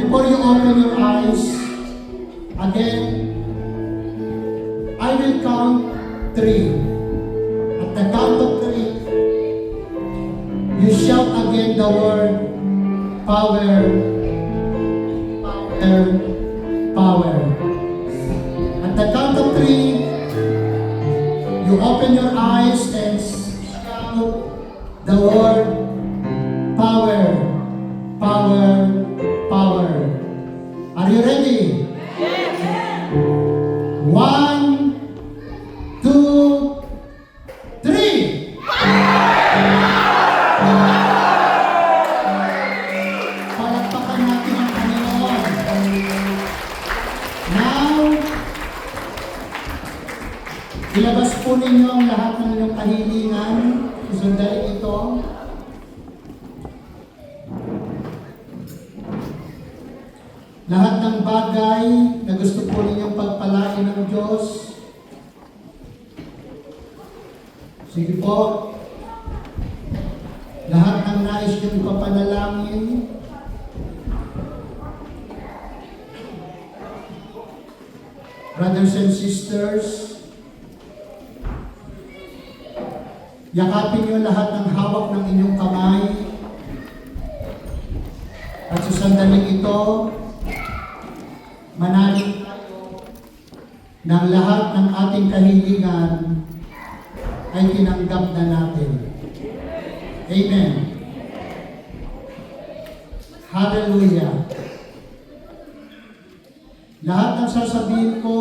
before you open your eyes, again, I will count 3. At the count of 3, you shout again the word power, power, power. At the count of 3, you open your eyes and shout the word power, power, power. Are you ready? Yes. 1, 2, 3. Palakpakan natin ang Panginoon. Now, ilabas po ninyo ang lahat ng inyong kahilingan. Sandali ito. Lahat ng bagay na gusto po ninyong pagpalain ng Diyos. Sige po. Lahat ng nais niyong ipapanalangin. Brothers and sisters, yakapin niyo lahat ng hawak ng inyong kamay. At sa sandaling ito, manalig tayo ng lahat ng ating kahilingan ay tinanggap na natin. Amen. Hallelujah. Lahat ng sasabihin ko,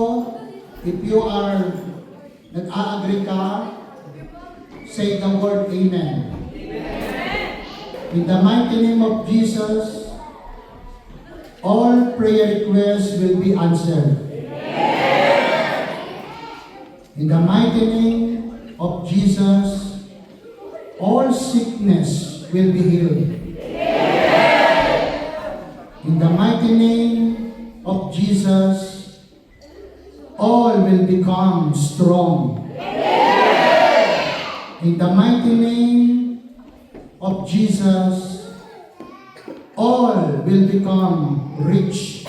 if you are nag-a-agree ka, say the word Amen. In the mighty name of Jesus, all prayer requests will be answered. In the mighty name of Jesus, all sickness will be healed. In the mighty name of Jesus, all will become strong. In the mighty name of Jesus, all will become rich.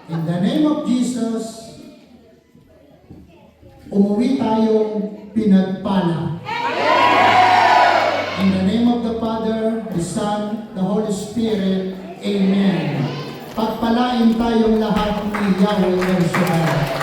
In the name of Jesus, umuwi tayong pinagpala. In the name of the Father, the Son, the Holy Spirit, Amen. Pagpalain tayong lahat ni Yahweh El Shaddai.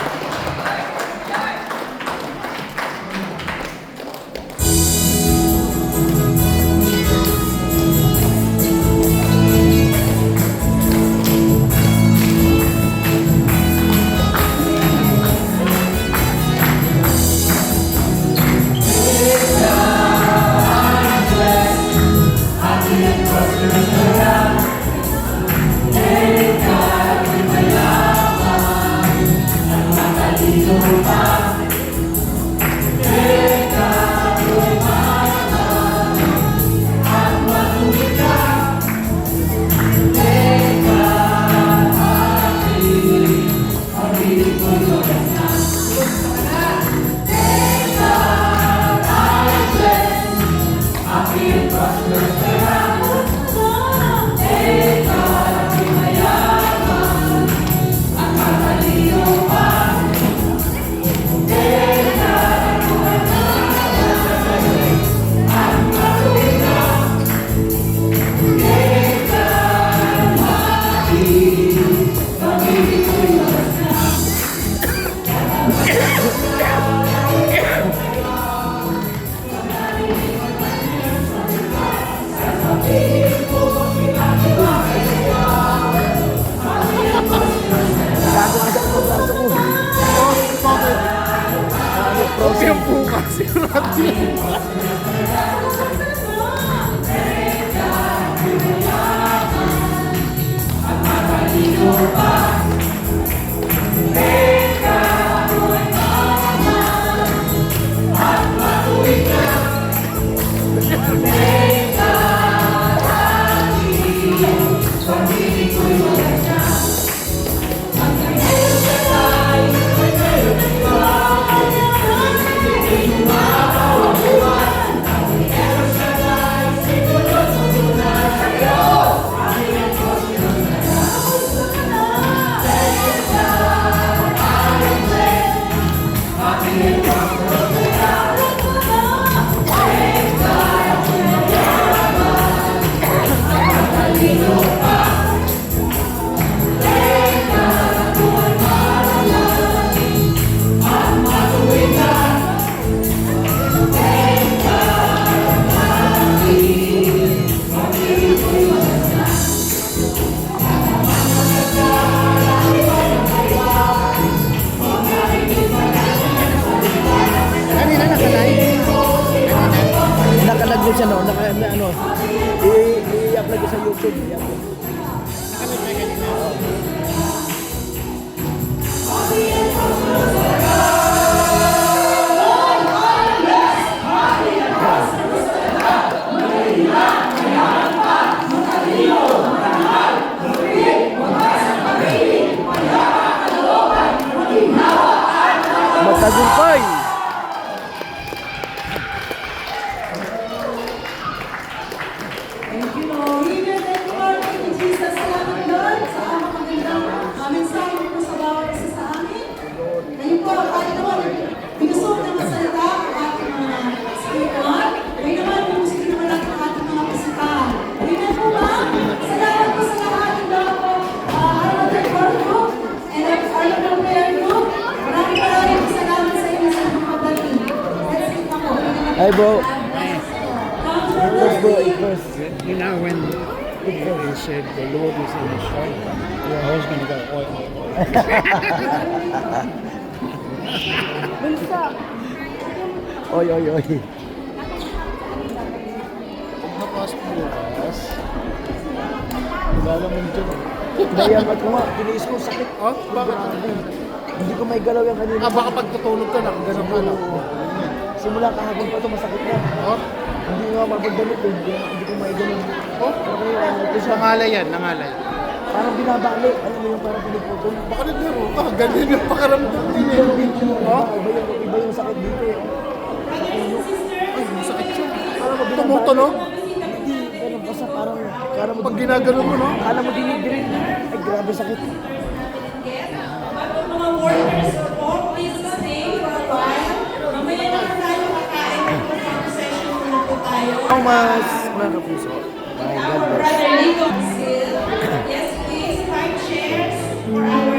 Matagumpay! Thank you, Lord. Amen. Thank you, Lord. Thank you, Jesus. Salamat, Lord, sa amang magandang mensahe po sa bawat isa sa amin. Ngayon po, tayo naman, pinusok na masalita ang ating mga speaker. Ngayon naman, pinusok naman natin ang ating mga bisitahan. Amen po ba? Salamat po sa lahat ng mga po, Armator Core Group and Armator Prayer Group. Maraming salamat sa inyo sa mga pagdating. Let's sit na po. Hi bro! First bro, first. You know, when he said the Lord is in his shoulder, I was going to go, oi, oi, oi. Oy, oy, oy. Napas bukas. Wala mo dyan. Nayangat ko nga, tiniis ko sakit. Oh, bakit? Hindi ko may galaw yung kanina. Baka pag tutulog ka lang, ganun ka lang. Simula kahapon pa to masakit na. Oh, Hindi nga mapagdamit eh. Hindi ko may ganun. oh. Pero ngayon, ito siya. Nangalay yan, nangalay. Parang binabali. Alam mo yung parang piniputol. Baka naglaro ka, ganun yung pakaramdam din eh. Oh, Iba yung sakit dito eh. ay, masakit siya. Parang mo binabali. Tumutunog? Hindi, ganun basta parang mo Pag ginagano mo, no? Kala mo dinidirin. Ay, grabe sakit. Mga workers po, please stay for a while. Mamaya naman tayo kakain ng session na po tayo. Ang mas mga kapuso. My God bless. Brother Nico,